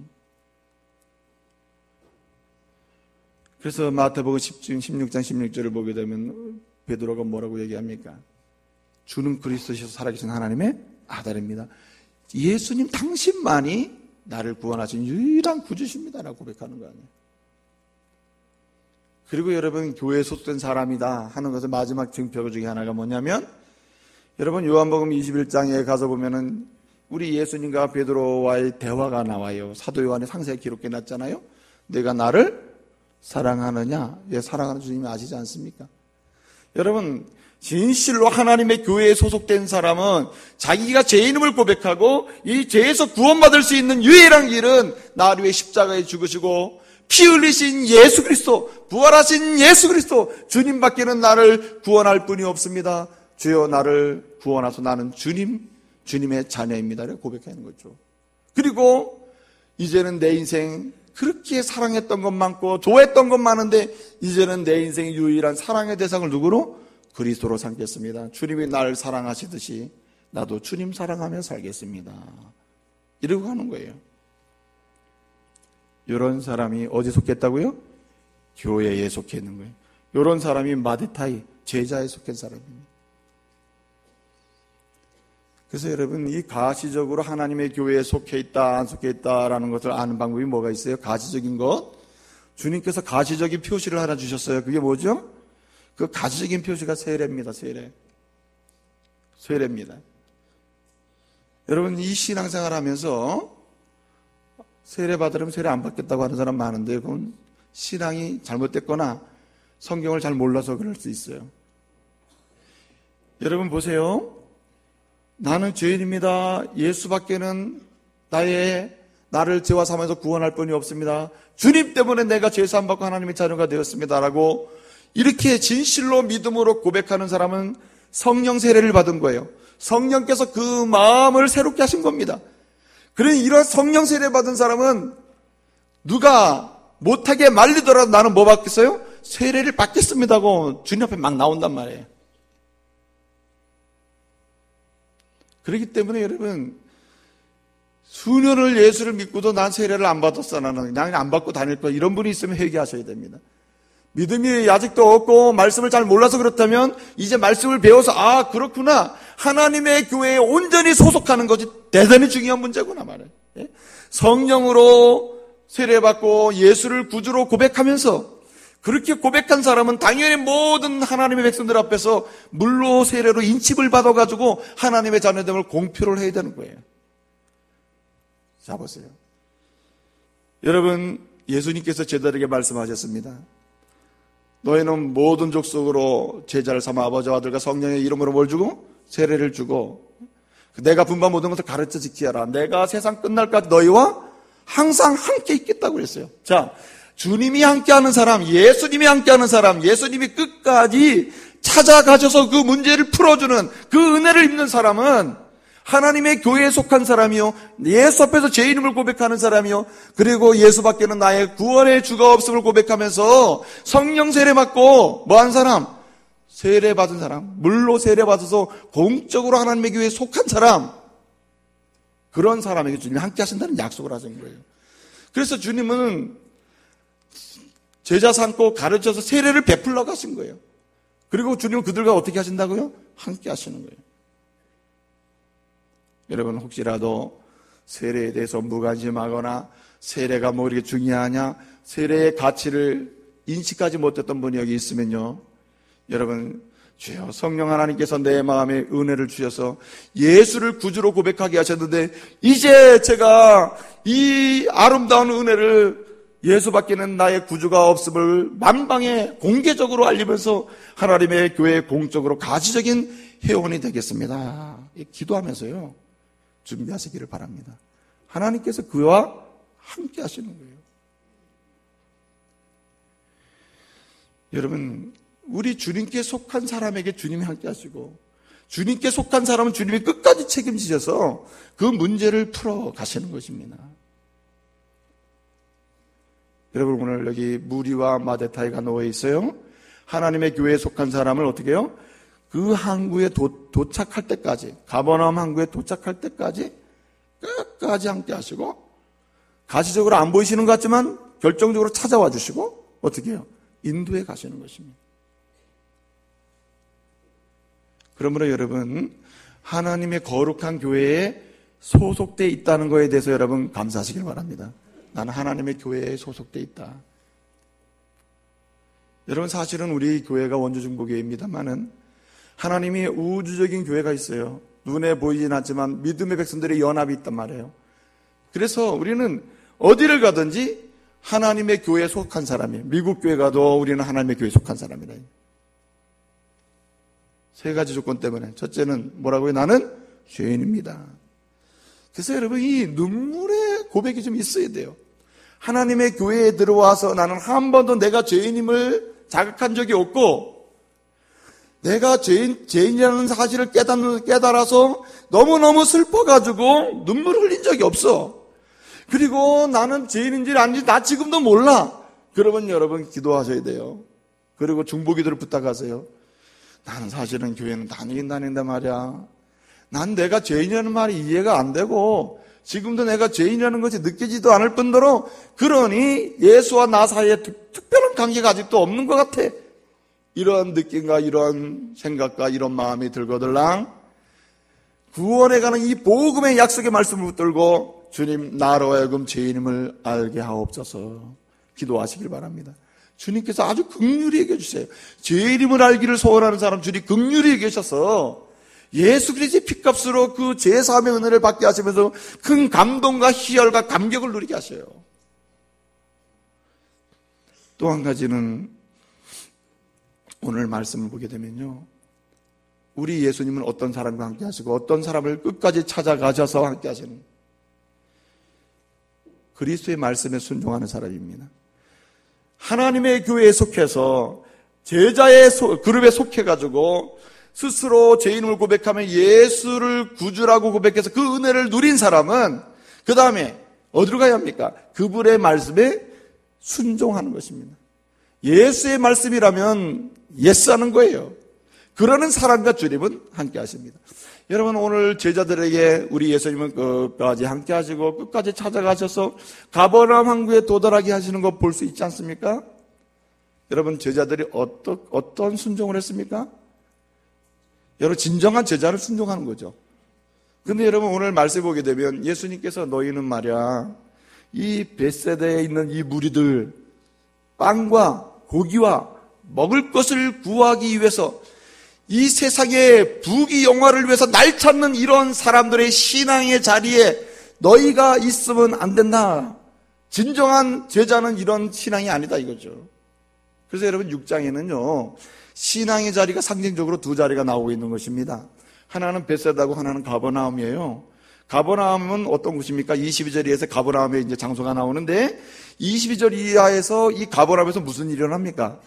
그래서 마태복음 16장 16절을 보게 되면 베드로가 뭐라고 얘기합니까? 주는 그리스도시서 살아계신 하나님의 아들입니다. 예수님 당신만이 나를 구원하신 유일한 구주십니다라고 고백하는 거 아니에요. 그리고 여러분, 교회에 소속된 사람이다 하는 것의 마지막 증표 중에 하나가 뭐냐면, 여러분 요한복음 21장에 가서 보면은 우리 예수님과 베드로와의 대화가 나와요. 사도 요한의 상세히 기록해 놨잖아요. 내가 나를 사랑하느냐? 예, 사랑하는 주님이 아시지 않습니까? 여러분, 진실로 하나님의 교회에 소속된 사람은 자기가 죄인임을 고백하고 이 죄에서 구원받을 수 있는 유일한 길은 나를 위해 십자가에 죽으시고 피 흘리신 예수 그리스도, 부활하신 예수 그리스도, 주님밖에는 나를 구원할 분이 없습니다. 주여 나를 구원하소. 나는 주님의 자녀입니다. 이렇게 고백하는 거죠. 그리고 이제는 내 인생 그렇게 사랑했던 것 많고 좋아했던 것 많은데 이제는 내 인생의 유일한 사랑의 대상을 누구로? 그리스도로 삼겠습니다. 주님이 나를 사랑하시듯이 나도 주님 사랑하며 살겠습니다. 이러고 하는 거예요. 이런 사람이 어디 속했다고요? 교회에 속해 있는 거예요. 이런 사람이 마데타이, 제자에 속한 사람입니다. 그래서 여러분, 이 가시적으로 하나님의 교회에 속해 있다, 안 속해 있다라는 것을 아는 방법이 뭐가 있어요? 가시적인 것. 주님께서 가시적인 표시를 하나 주셨어요. 그게 뭐죠? 그 가시적인 표시가 세례입니다. 세례입니다. 여러분, 이 신앙생활 하면서 세례 받으려면 세례 안 받겠다고 하는 사람 많은데 그건 신앙이 잘못됐거나 성경을 잘 몰라서 그럴 수 있어요. 여러분 보세요. 나는 죄인입니다. 예수밖에는 나를 죄와 사함에서 구원할 분이 없습니다. 주님 때문에 내가 죄 사함 받고 하나님의 자녀가 되었습니다라고 이렇게 진실로 믿음으로 고백하는 사람은 성령 세례를 받은 거예요. 성령께서 그 마음을 새롭게 하신 겁니다. 그러니 이런 성령 세례 받은 사람은 누가 못하게 말리더라도 나는 뭐 받겠어요? 세례를 받겠습니다고 주님 앞에 막 나온단 말이에요. 그렇기 때문에 여러분, 수년을 예수를 믿고도 난 세례를 안 받았어, 나는 그냥 안 받고 다닐 거야, 이런 분이 있으면 회개하셔야 됩니다. 믿음이 아직도 없고 말씀을 잘 몰라서 그렇다면 이제 말씀을 배워서 아 그렇구나, 하나님의 교회에 온전히 소속하는 것이 대단히 중요한 문제구나 말이에요. 성령으로 세례받고 예수를 구주로 고백하면서 그렇게 고백한 사람은 당연히 모든 하나님의 백성들 앞에서 물로 세례로 인칩을 받아가지고 하나님의 자녀됨을 공표를 해야 되는 거예요. 자 보세요. 여러분, 예수님께서 제자들에게 말씀하셨습니다. 너희는 모든 족속으로 제자를 삼아 아버지와 아들과 성령의 이름으로 뭘 주고? 세례를 주고 내가 분반 모든 것을 가르쳐 지키게 하라. 내가 세상 끝날까지 너희와 항상 함께 있겠다고 그랬어요. 자, 주님이 함께하는 사람, 예수님이 함께하는 사람, 예수님이 끝까지 찾아가셔서 그 문제를 풀어주는 그 은혜를 입는 사람은 하나님의 교회에 속한 사람이요, 예수 앞에서 죄인임을 고백하는 사람이요, 그리고 예수밖에는 나의 구원의 주가 없음을 고백하면서 성령 세례 받고 뭐한 사람? 세례 받은 사람, 물로 세례 받아서 공적으로 하나님의 교회에 속한 사람, 그런 사람에게 주님이 함께 하신다는 약속을 하신 거예요. 그래서 주님은 제자 삼고 가르쳐서 세례를 베풀러 가신 거예요. 그리고 주님은 그들과 어떻게 하신다고요? 함께 하시는 거예요. 여러분, 혹시라도 세례에 대해서 무관심하거나 세례가 뭐 이렇게 중요하냐, 세례의 가치를 인식하지 못했던 분이 여기 있으면요, 여러분, 주여 성령 하나님께서 내 마음에 은혜를 주셔서 예수를 구주로 고백하게 하셨는데 이제 제가 이 아름다운 은혜를 예수밖에는 나의 구주가 없음을 만방에 공개적으로 알리면서 하나님의 교회의 공적으로 가시적인 회원이 되겠습니다. 기도하면서요, 준비하시기를 바랍니다. 하나님께서 그와 함께 하시는 거예요. 여러분, 우리 주님께 속한 사람에게 주님이 함께 하시고, 주님께 속한 사람은 주님이 끝까지 책임지셔서 그 문제를 풀어 가시는 것입니다. 여러분, 오늘 여기 무리와 마데타이가 놓여 있어요. 하나님의 교회에 속한 사람을 어떻게 해요? 그 항구에 도착할 때까지, 가버나움 항구에 도착할 때까지 끝까지 함께 하시고, 가시적으로 안 보이시는 것 같지만 결정적으로 찾아와 주시고, 어떻게 해요? 인도에 가시는 것입니다. 그러므로 여러분, 하나님의 거룩한 교회에 소속되어 있다는 것에 대해서 여러분 감사하시길 바랍니다. 나는 하나님의 교회에 소속되어 있다. 여러분, 사실은 우리 교회가 원주중보교회입니다만은 하나님이 우주적인 교회가 있어요. 눈에 보이진 않지만 믿음의 백성들의 연합이 있단 말이에요. 그래서 우리는 어디를 가든지 하나님의 교회에 속한 사람이에요. 미국 교회 가도 우리는 하나님의 교회에 속한 사람이다. 세 가지 조건 때문에. 첫째는 뭐라고요? 나는 죄인입니다. 그래서 여러분, 이 눈물의 고백이 좀 있어야 돼요. 하나님의 교회에 들어와서 나는 한 번도 내가 죄인임을 자각한 적이 없고, 내가 죄인이라는 사실을 깨달아서 너무너무 슬퍼가지고 눈물을 흘린 적이 없어. 그리고 나는 죄인인지 아닌지 나 지금도 몰라. 그러면 여러분 기도하셔야 돼요. 그리고 중보기도를 부탁하세요. 나는 사실은 교회는 다니긴 다닌단 말이야. 난 내가 죄인이라는 말이 이해가 안 되고 지금도 내가 죄인이라는 것이 느끼지도 않을 뿐더러, 그러니 예수와 나 사이에 특별한 관계가 아직도 없는 것 같아. 이런 느낌과 이런 생각과 이런 마음이 들거들랑 구원에 가는 이 복음의 약속의 말씀을 붙들고 주님, 나로 하여금 죄인임을 알게 하옵소서 기도하시길 바랍니다. 주님께서 아주 긍휼히 여겨 주세요. 죄인임을 알기를 소원하는 사람 주님 긍휼히 여겨 주셔서 예수 그리스도의 피값으로 그 제사함의 은혜를 받게 하시면서 큰 감동과 희열과 감격을 누리게 하셔요. 또 한 가지는 오늘 말씀을 보게 되면요, 우리 예수님은 어떤 사람과 함께 하시고 어떤 사람을 끝까지 찾아가셔서 함께 하시는 그리스도의 말씀에 순종하는 사람입니다. 하나님의 교회에 속해서 제자의 그룹에 속해가지고 스스로 죄인임을 고백하며 예수를 구주라고 고백해서 그 은혜를 누린 사람은 그 다음에 어디로 가야 합니까? 그분의 말씀에 순종하는 것입니다. 예수의 말씀이라면 예스하는 거예요. 그러는 사람과 주님은 함께 하십니다. 여러분, 오늘 제자들에게 우리 예수님은 끝까지 함께 하시고 끝까지 찾아가셔서 가버나움 항구에 도달하게 하시는 거 볼 수 있지 않습니까? 여러분, 제자들이 어떤 순종을 했습니까? 여러분, 진정한 제자를 순종하는 거죠. 근데 여러분, 오늘 말씀 보게 되면 예수님께서 너희는 말이야, 이 벳세다에 있는 이 무리들 빵과 고기와 먹을 것을 구하기 위해서 이 세상의 부귀영화를 위해서 날 찾는 이런 사람들의 신앙의 자리에 너희가 있으면 안 된다. 진정한 제자는 이런 신앙이 아니다 이거죠. 그래서 여러분 6장에는요 신앙의 자리가 상징적으로 두 자리가 나오고 있는 것입니다. 하나는 벳세다고 하나는 가버나움이에요. 가버나움은 어떤 곳입니까? 22절 이하에서 가버나움의 이제 장소가 나오는데 22절 이하에서 이 가버나움에서 무슨 일이 일어납니까?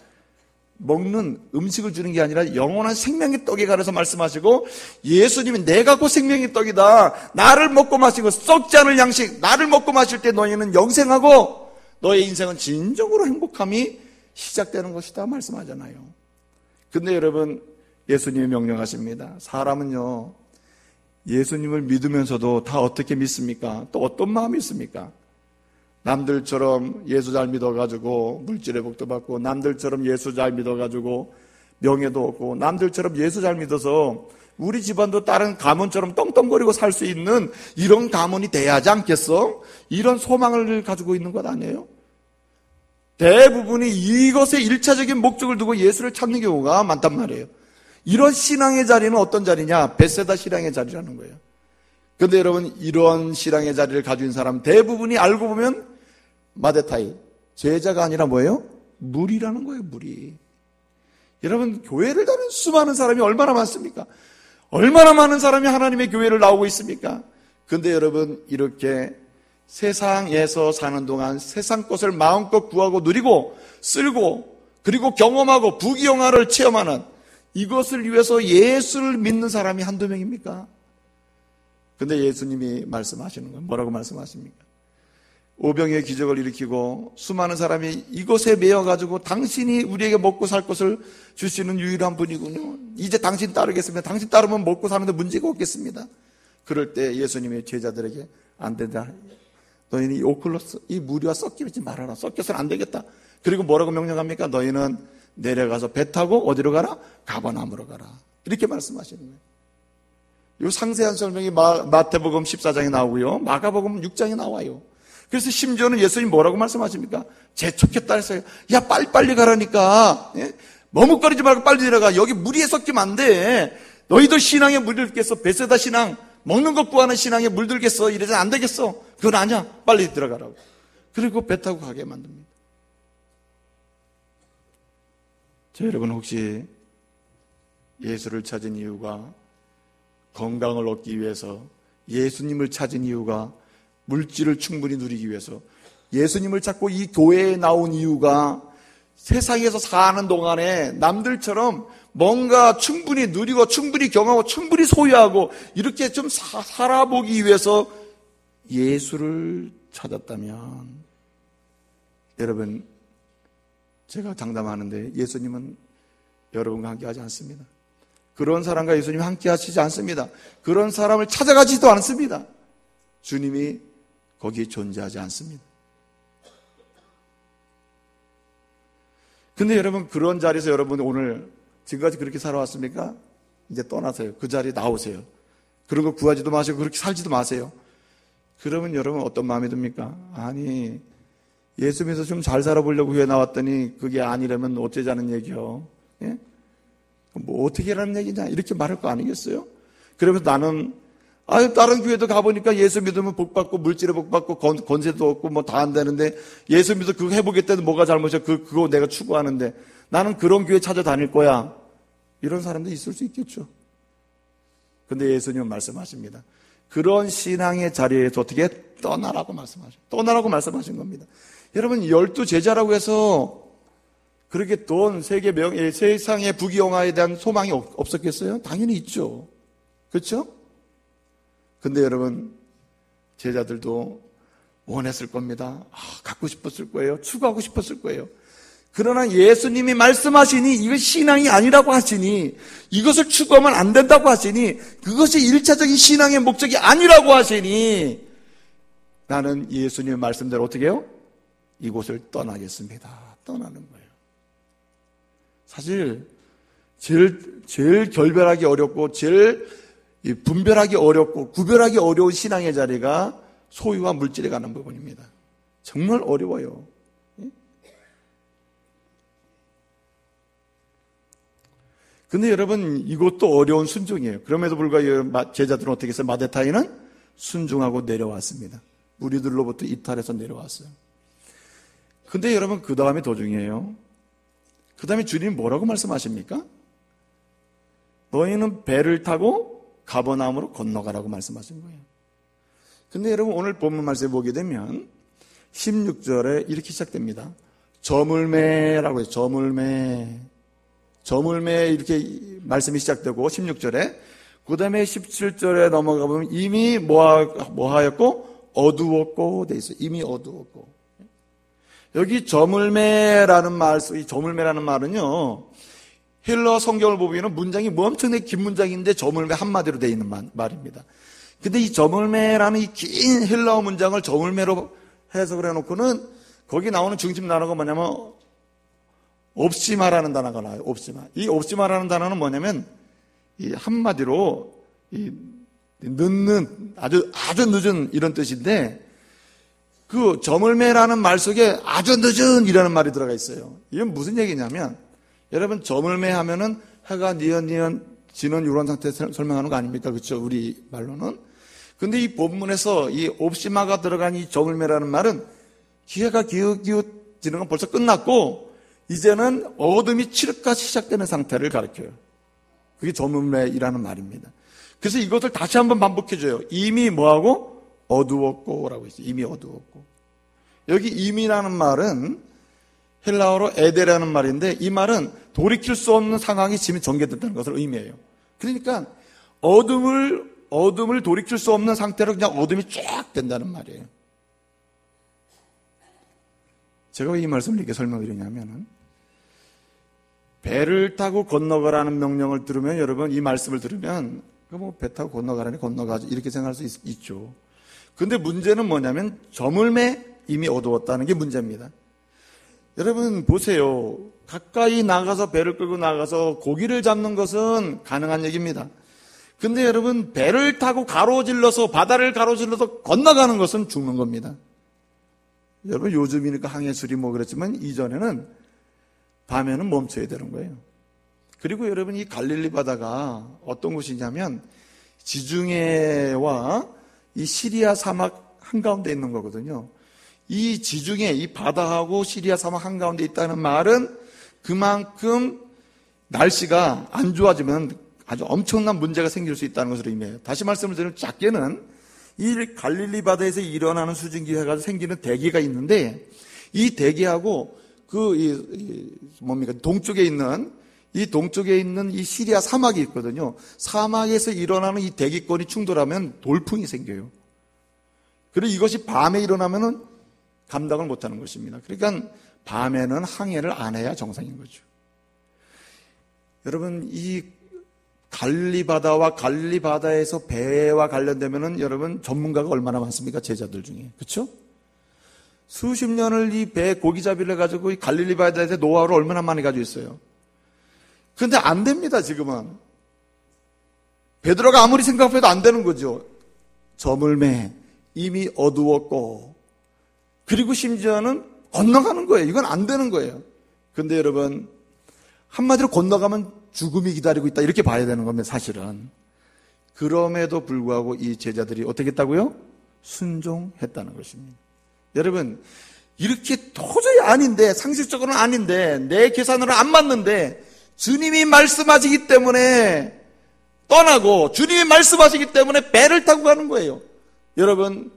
먹는 음식을 주는 게 아니라 영원한 생명의 떡에 관해서 말씀하시고 예수님이 내가 곧 생명의 떡이다. 나를 먹고 마시고 썩지 않을 양식 나를 먹고 마실 때 너희는 영생하고 너의 인생은 진정으로 행복함이 시작되는 것이다 말씀하잖아요. 근데 여러분 예수님이 명령하십니다. 사람은요 예수님을 믿으면서도 다 어떻게 믿습니까? 또 어떤 마음이 있습니까? 남들처럼 예수 잘 믿어가지고 물질의 복도 받고 남들처럼 예수 잘 믿어가지고 명예도 얻고 남들처럼 예수 잘 믿어서 우리 집안도 다른 가문처럼 떵떵거리고 살 수 있는 이런 가문이 돼야 하지 않겠어? 이런 소망을 가지고 있는 것 아니에요? 대부분이 이것에 일차적인 목적을 두고 예수를 찾는 경우가 많단 말이에요. 이런 신앙의 자리는 어떤 자리냐? 벳세다 신앙의 자리라는 거예요. 그런데 여러분 이런 신앙의 자리를 가진 사람 대부분이 알고 보면 마데타이, 제자가 아니라 뭐예요? 무리라는 거예요, 무리. 여러분, 교회를 다니는 수많은 사람이 얼마나 많습니까? 얼마나 많은 사람이 하나님의 교회를 나오고 있습니까? 근데 여러분, 이렇게 세상에서 사는 동안 세상 것을 마음껏 구하고 누리고 쓸고 그리고 경험하고 부귀영화를 체험하는 이것을 위해서 예수를 믿는 사람이 한두 명입니까? 근데 예수님이 말씀하시는 건 뭐라고 말씀하십니까? 오병이의 기적을 일으키고 수많은 사람이 이것에 매여가지고 당신이 우리에게 먹고 살 것을 주시는 유일한 분이군요. 이제 당신 따르겠습니다. 당신 따르면 먹고 사는데 문제가 없겠습니다. 그럴 때 예수님의 제자들에게 안 된다. 너희는 이 오클로스, 이 무리와 섞이지 말아라. 섞여서는 안 되겠다. 그리고 뭐라고 명령합니까? 너희는 내려가서 배 타고 어디로 가라? 가버나움으로 가라. 이렇게 말씀하시는 거예요. 이 상세한 설명이 마태복음 14장에 나오고요. 마가복음 6장에 나와요. 그래서 심지어는 예수님 뭐라고 말씀하십니까? 재촉했다 했어요. 야, 빨리빨리 가라니까. 예? 머뭇거리지 말고 빨리 내려가. 여기 무리에 섞이면 안 돼. 너희도 신앙에 물들겠어. 베세다 신앙, 먹는 것 구하는 신앙에 물들겠어. 이래서는 안 되겠어. 그건 아니야. 빨리 들어가라고. 그리고 배 타고 가게 만듭니다. 자, 여러분 혹시 예수를 찾은 이유가 건강을 얻기 위해서, 예수님을 찾은 이유가 물질을 충분히 누리기 위해서, 예수님을 찾고 이 교회에 나온 이유가 세상에서 사는 동안에 남들처럼 뭔가 충분히 누리고 충분히 경험하고 충분히 소유하고 이렇게 좀 살아보기 위해서 예수를 찾았다면, 여러분 제가 장담하는데 예수님은 여러분과 함께 하지 않습니다. 그런 사람과 예수님이 함께 하시지 않습니다. 그런 사람을 찾아가지도 않습니다. 주님이 거기에 존재하지 않습니다. 근데 여러분, 그런 자리에서 여러분 오늘 지금까지 그렇게 살아왔습니까? 이제 떠나세요. 그 자리에 나오세요. 그런 거 구하지도 마시고 그렇게 살지도 마세요. 그러면 여러분 어떤 마음이 듭니까? 아니, 예수 믿어서 좀 잘 살아보려고 교회 나왔더니 그게 아니라면 어쩌자는 얘기요. 예? 뭐 어떻게 하라는 얘기냐, 이렇게 말할 거 아니겠어요? 그러면서 나는 다른 교회도 가보니까 예수 믿으면 복받고 물질에 복받고 권세도 얻고 뭐 다 한다는데 예수 믿어 그거 해보겠다는데 뭐가 잘못이야? 그거 내가 추구하는데 나는 그런 교회 찾아다닐 거야. 이런 사람도 있을 수 있겠죠. 근데 예수님은 말씀하십니다. 그런 신앙의 자리에서 어떻게 떠나라고 말씀하신 겁니다. 여러분, 12 제자라고 해서 그렇게 돈, 세상의 부귀영화에 대한 소망이 없었겠어요? 당연히 있죠. 그렇죠? 근데 여러분, 제자들도 원했을 겁니다. 갖고 싶었을 거예요. 추구하고 싶었을 거예요. 그러나 예수님이 말씀하시니 이거 신앙이 아니라고 하시니, 이것을 추구하면 안 된다고 하시니, 그것이 1차적인 신앙의 목적이 아니라고 하시니, 나는 예수님의 말씀대로 어떻게 해요? 이곳을 떠나겠습니다. 떠나는 거예요. 사실 제일 결별하기 어렵고 제일 분별하기 어렵고 구별하기 어려운 신앙의 자리가 소유와 물질에 관한 부분입니다. 정말 어려워요. 근데 여러분, 이것도 어려운 순종이에요. 그럼에도 불구하고 제자들은 어떻게 했어요? 마데타이는 순종하고 내려왔습니다. 무리들로부터 이탈해서 내려왔어요. 근데 여러분, 그 다음에 더 중요해요. 그 다음에 주님이 뭐라고 말씀하십니까? 너희는 배를 타고 가버나움으로 건너가라고 말씀하신 거예요. 근데 여러분, 오늘 본문 말씀에 보게 되면 16절에 이렇게 시작됩니다. 저물매라고 해요. 저물매 이렇게 말씀이 시작되고 16절에, 그 다음에 17절에 넘어가 보면 이미 뭐하였고 어두웠고 돼 있어요. 이미 어두웠고. 여기 저물매라는 말은요, 헬러 성경을 보면 문장이 뭐 엄청나게 긴 문장인데 저물매 한마디로 되어 있는 말입니다. 근데 이 저물매라는 이 긴 헬러어 문장을 저물매로 해석을 해놓고는 거기 나오는 중심 단어가 뭐냐면 없이마라는 단어가 나와요. 없이마. 이 없이마라는 단어는 뭐냐면 이 한마디로 이 늦는, 아주 늦은 이런 뜻인데, 그 저물매라는 말 속에 아주 늦은 이라는 말이 들어가 있어요. 이건 무슨 얘기냐면, 여러분, 저물매 하면은 해가 니은 지는 이런 상태에서 설명하는 거 아닙니까? 그렇죠? 우리 말로는. 근데 이 본문에서 이 옵시마가 들어간 이 저물매라는 말은 기회가 기웃기웃 지는 건 벌써 끝났고 이제는 어둠이 칠흑같이 시작되는 상태를 가리켜요. 그게 저물매이라는 말입니다. 그래서 이것을 다시 한번 반복해줘요. 이미 뭐하고? 어두웠고 라고 했어요. 이미 어두웠고. 여기 이미라는 말은 헬라어로 에데라는 말인데 이 말은 돌이킬 수 없는 상황이 지금 전개됐다는 것을 의미해요. 그러니까 어둠을 돌이킬 수 없는 상태로 그냥 어둠이 쫙 된다는 말이에요. 제가 왜 이 말씀을 이렇게 설명드리냐면은 배를 타고 건너가라는 명령을 들으면 여러분 이 말씀을 들으면 배 타고 건너가라니 건너가지 이렇게 생각할 수 있죠. 근데 문제는 뭐냐면 저물매 이미 어두웠다는 게 문제입니다. 여러분 보세요. 가까이 나가서 배를 끌고 나가서 고기를 잡는 것은 가능한 얘기입니다. 근데 여러분 배를 타고 가로질러서 바다를 가로질러서 건너가는 것은 죽는 겁니다. 여러분 요즘이니까 항해술이 뭐 그랬지만 이전에는 밤에는 멈춰야 되는 거예요. 그리고 여러분 이 갈릴리 바다가 어떤 곳이냐면 지중해와 이 시리아 사막 한가운데 있는 거거든요. 이 지중해, 이 바다하고 시리아 사막 한가운데 있다는 말은 그만큼 날씨가 안 좋아지면 아주 엄청난 문제가 생길 수 있다는 것을 의미해요. 다시 말씀을 드리면 작게는 이 갈릴리 바다에서 일어나는 수증기가 가지고 생기는 대기가 있는데 이 대기하고 동쪽에 있는 이 시리아 사막이 있거든요. 사막에서 일어나는 이 대기권이 충돌하면 돌풍이 생겨요. 그리고 이것이 밤에 일어나면은 감당을 못하는 것입니다. 그러니까 밤에는 항해를 안 해야 정상인 거죠. 여러분 이 갈릴리 바다와 갈릴리 바다에서 배와 관련되면은 여러분 전문가가 얼마나 많습니까? 제자들 중에. 그렇죠? 수십 년을 이 배 고기잡이를 해가지고 이 갈릴리 바다에서 노하우를 얼마나 많이 가지고 있어요. 그런데 안 됩니다, 지금은. 베드로가 아무리 생각해도 안 되는 거죠. 저물매, 이미 어두웠고, 그리고 심지어는 건너가는 거예요. 이건 안 되는 거예요. 근데 여러분, 한마디로 건너가면 죽음이 기다리고 있다. 이렇게 봐야 되는 겁니다, 사실은. 그럼에도 불구하고 이 제자들이 어떻게 했다고요? 순종했다는 것입니다. 여러분, 이렇게 도저히 아닌데, 상식적으로는 아닌데, 내 계산으로 안 맞는데, 주님이 말씀하시기 때문에 떠나고, 주님이 말씀하시기 때문에 배를 타고 가는 거예요. 여러분,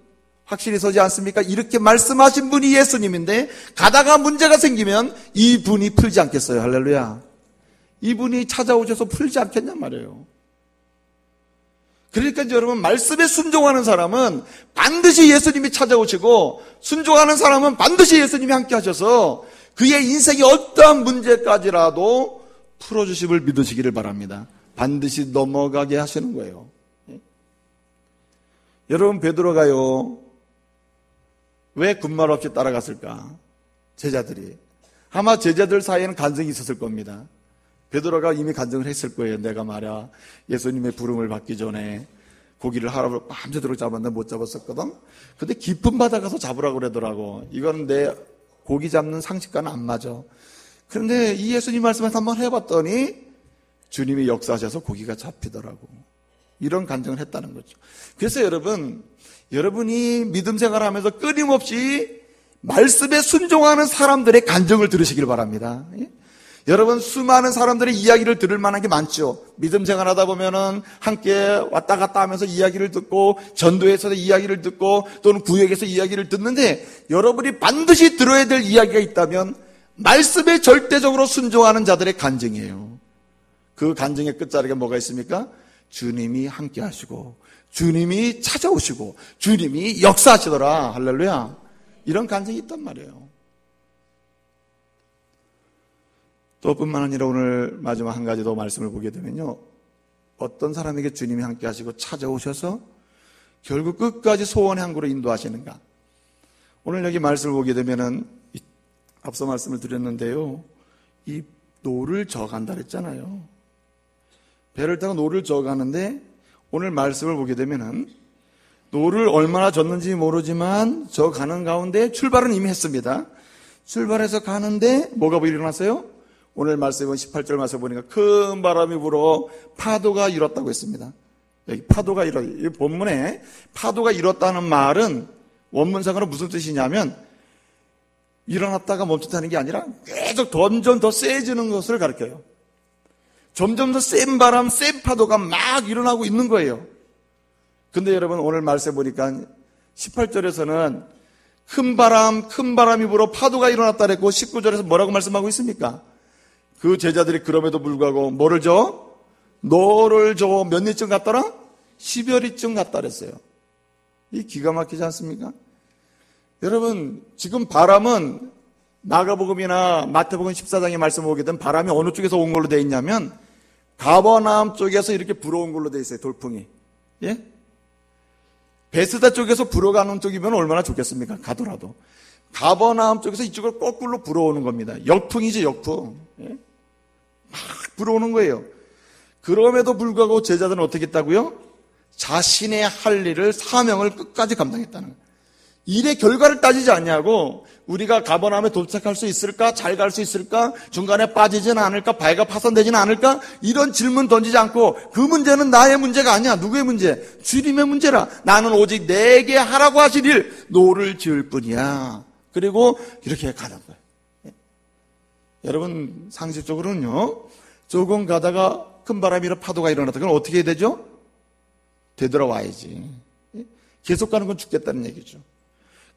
확실히 서지 않습니까? 이렇게 말씀하신 분이 예수님인데, 가다가 문제가 생기면 이분이 풀지 않겠어요. 할렐루야. 이분이 찾아오셔서 풀지 않겠냔 말이에요. 그러니까 여러분 말씀에 순종하는 사람은 반드시 예수님이 찾아오시고 순종하는 사람은 반드시 예수님이 함께 하셔서 그의 인생의 어떠한 문제까지라도 풀어주심을 믿으시기를 바랍니다. 반드시 넘어가게 하시는 거예요. 여러분 베드로가요 왜 군말 없이 따라갔을까? 제자들이 아마 제자들 사이에는 간증이 있었을 겁니다. 베드로가 이미 간증을 했을 거예요. 내가 말이야 예수님의 부름을 받기 전에 고기를 하루 밤새도록 잡았는데 못 잡았었거든. 근데 깊은 바다 가서 잡으라고 그러더라고. 이건 내 고기 잡는 상식과는 안 맞아. 그런데 이 예수님 말씀을 한번 해봤더니 주님이 역사하셔서 고기가 잡히더라고. 이런 간증을 했다는 거죠. 그래서 여러분이 믿음 생활하면서 끊임없이 말씀에 순종하는 사람들의 간증을 들으시길 바랍니다. 여러분 수많은 사람들의 이야기를 들을 만한 게 많죠. 믿음 생활하다 보면은 함께 왔다 갔다 하면서 이야기를 듣고 전도에서 이야기를 듣고 또는 구역에서 이야기를 듣는데 여러분이 반드시 들어야 될 이야기가 있다면 말씀에 절대적으로 순종하는 자들의 간증이에요. 그 간증의 끝자리가 뭐가 있습니까? 주님이 함께 하시고 주님이 찾아오시고 주님이 역사하시더라. 할렐루야. 이런 간증이 있단 말이에요. 또 뿐만 아니라 오늘 마지막 한 가지 더 말씀을 보게 되면요. 어떤 사람에게 주님이 함께 하시고 찾아오셔서 결국 끝까지 소원의 항구로 인도하시는가. 오늘 여기 말씀을 보게 되면은 앞서 말씀을 드렸는데요. 이 노를 저어간다 그랬잖아요. 배를 타고 노를 저어가는데 오늘 말씀을 보게 되면은 노를 얼마나 졌는지 모르지만 저어가는 가운데 출발은 이미 했습니다. 출발해서 가는데 뭐가 일어났어요? 오늘 말씀은 18절 말씀 보니까 큰 바람이 불어 파도가 일었다고 했습니다. 여기 파도가 이 본문에 파도가 일었다는 말은 원문상으로 무슨 뜻이냐면 일어났다가 멈췄다는 게 아니라 계속 점점 더 세지는 것을 가르쳐요. 점점 더 센 바람, 센 파도가 막 일어나고 있는 거예요. 근데 여러분 오늘 말씀 보니까 18절에서는 큰 바람이 불어 파도가 일어났다 그랬고 19절에서 뭐라고 말씀하고 있습니까? 그 제자들이 그럼에도 불구하고 뭐를 줘? 노를 줘. 몇 리쯤 갔더라? 10여리쯤 갔다 그랬어요. 이 기가 막히지 않습니까? 여러분 지금 바람은 마가복음이나 마태복음 14장의 말씀을 보게 되면 바람이 어느 쪽에서 온 걸로 되어 있냐면 가버나움 쪽에서 이렇게 불어온 걸로 되어 있어요. 돌풍이. 예? 베스다 쪽에서 불어가는 쪽이면 얼마나 좋겠습니까? 가더라도. 가버나움 쪽에서 이쪽으로 거꾸로 불어오는 겁니다. 역풍이지 역풍. 예? 막 불어오는 거예요. 그럼에도 불구하고 제자들은 어떻게 했다고요? 자신의 할 일을 사명을 끝까지 감당했다는 거예요. 일의 결과를 따지지 않냐고 우리가 가버나움에 도착할 수 있을까? 잘 갈 수 있을까? 중간에 빠지지는 않을까? 바위가 파손되지는 않을까? 이런 질문 던지지 않고 그 문제는 나의 문제가 아니야. 누구의 문제? 주님의 문제라. 나는 오직 내게 하라고 하신 일 노를 지을 뿐이야. 그리고 이렇게 가는 거예요. 여러분 상식적으로는요. 조금 가다가 큰 바람이나 파도가 일어났다. 그럼 어떻게 해야 되죠? 되돌아와야지. 계속 가는 건 죽겠다는 얘기죠.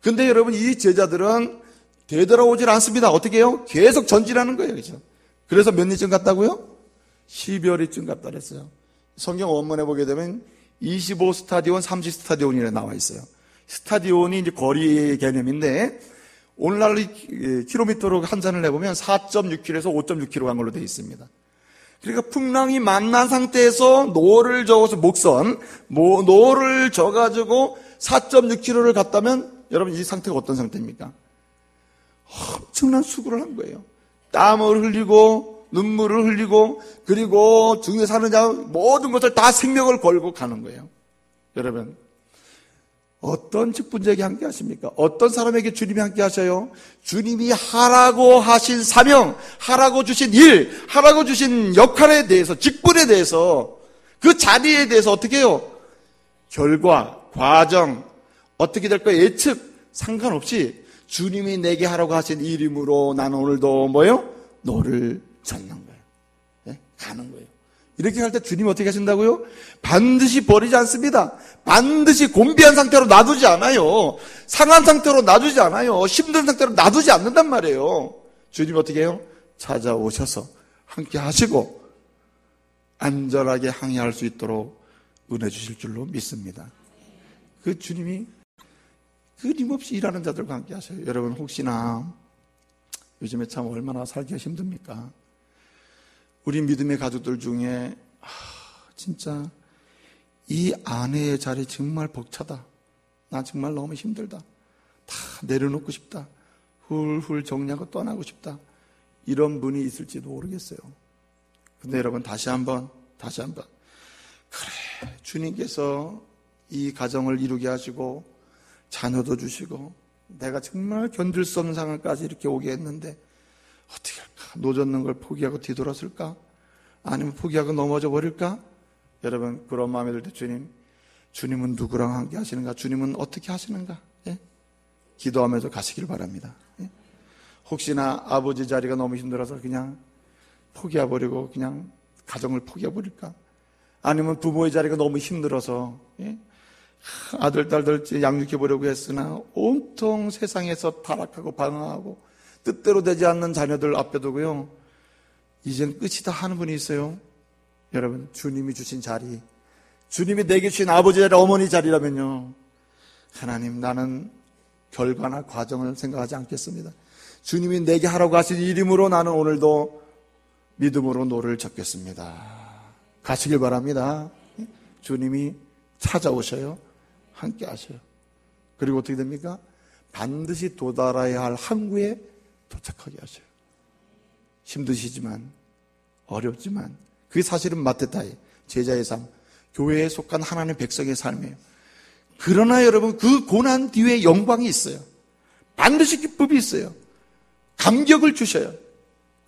근데 여러분 이 제자들은 되돌아오질 않습니다. 어떻게 해요? 계속 전진하는 거예요. 그렇죠? 그래서 몇 리쯤 갔다고요? 10여리쯤 갔다 그랬어요. 성경 원문에 보게 되면 25스타디온, 30스타디온이라 나와 있어요. 스타디온이 이제 거리 개념인데 오늘날 킬로미터로 환산을 해보면 4.6km에서 5.6km 간 걸로 되어 있습니다. 그러니까 풍랑이 만난 상태에서 노를 저어서 노를 져가지고 4.6km를 갔다면 여러분 이 상태가 어떤 상태입니까? 엄청난 수고를 한 거예요. 땀을 흘리고 눈물을 흘리고 그리고 중에 사는 자 모든 것을 다 생명을 걸고 가는 거예요. 여러분 어떤 직분자에게 함께 하십니까? 어떤 사람에게 주님이 함께 하셔요? 주님이 하라고 하신 사명, 하라고 주신 일, 하라고 주신 역할에 대해서, 직분에 대해서, 그 자리에 대해서 어떻게 해요? 결과, 과정, 어떻게 될 거예요? 예측, 상관없이 주님이 내게 하라고 하신 일임으로 나는 오늘도 뭐예요? 노를 젓는 거예요. 네? 가는 거예요. 이렇게 할 때 주님이 어떻게 하신다고요? 반드시 버리지 않습니다. 반드시 곤비한 상태로 놔두지 않아요. 상한 상태로 놔두지 않아요. 힘든 상태로 놔두지 않는단 말이에요. 주님이 어떻게 해요? 찾아오셔서 함께 하시고 안전하게 항해할 수 있도록 은혜 주실 줄로 믿습니다. 그 주님이 끊임없이 일하는 자들과 함께 하셔요. 여러분 혹시나 요즘에 참 얼마나 살기가 힘듭니까? 우리 믿음의 가족들 중에 진짜 이 아내의 자리 정말 벅차다. 나 정말 너무 힘들다. 다 내려놓고 싶다. 훌훌 정리하고 떠나고 싶다. 이런 분이 있을지도 모르겠어요. 근데 여러분 다시 한번 그래 주님께서 이 가정을 이루게 하시고 자녀도 주시고 내가 정말 견딜 수 없는 상황까지 이렇게 오게 했는데 어떻게 할까? 노젓는 걸 포기하고 뒤돌았을까? 아니면 포기하고 넘어져 버릴까? 여러분 그런 마음이 들 때 주님은 누구랑 함께 하시는가? 주님은 어떻게 하시는가? 예? 기도하면서 가시길 바랍니다. 예? 혹시나 아버지 자리가 너무 힘들어서 그냥 포기해버리고 그냥 가정을 포기해버릴까? 아니면 부모의 자리가 너무 힘들어서 예? 아들, 딸들 양육해보려고 했으나 온통 세상에서 타락하고 방황하고 뜻대로 되지 않는 자녀들 앞에 두고요. 이젠 끝이다 하는 분이 있어요. 여러분 주님이 주신 자리, 주님이 내게 주신 아버지 자리, 어머니 자리라면요. 하나님 나는 결과나 과정을 생각하지 않겠습니다. 주님이 내게 하라고 하신 일임으로 나는 오늘도 믿음으로 노를 젓겠습니다. 가시길 바랍니다. 주님이 찾아오셔요. 함께 하셔요. 그리고 어떻게 됩니까? 반드시 도달해야 할 항구에 도착하게 하셔요. 힘드시지만 어렵지만 그게 사실은 마테타이 제자의 삶, 교회에 속한 하나님의 백성의 삶이에요. 그러나 여러분 그 고난 뒤에 영광이 있어요. 반드시 기쁨이 있어요. 감격을 주셔요.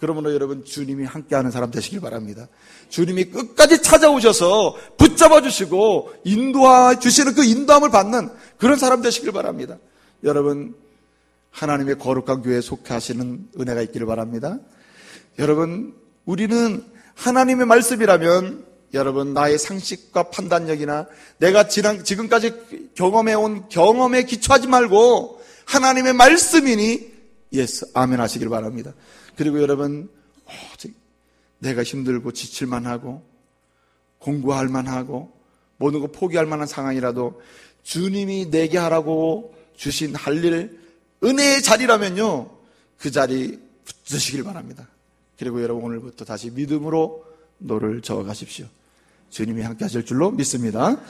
그러므로 여러분 주님이 함께하는 사람 되시길 바랍니다. 주님이 끝까지 찾아오셔서 붙잡아 주시고 인도해 주시는 그 인도함을 받는 그런 사람 되시길 바랍니다. 여러분 하나님의 거룩한 교회에 속하시는 은혜가 있기를 바랍니다. 여러분, 우리는 하나님의 말씀이라면 여러분 나의 상식과 판단력이나 내가 지금까지 경험해온 경험에 기초하지 말고 하나님의 말씀이니 예스 아멘 하시길 바랍니다. 그리고 여러분 내가 힘들고 지칠만 하고 공부할 만하고 모든 거 포기할 만한 상황이라도 주님이 내게 하라고 주신 할 일 은혜의 자리라면요 그 자리 붙드시길 바랍니다. 그리고 여러분 오늘부터 다시 믿음으로 노를 저어가십시오. 주님이 함께 하실 줄로 믿습니다.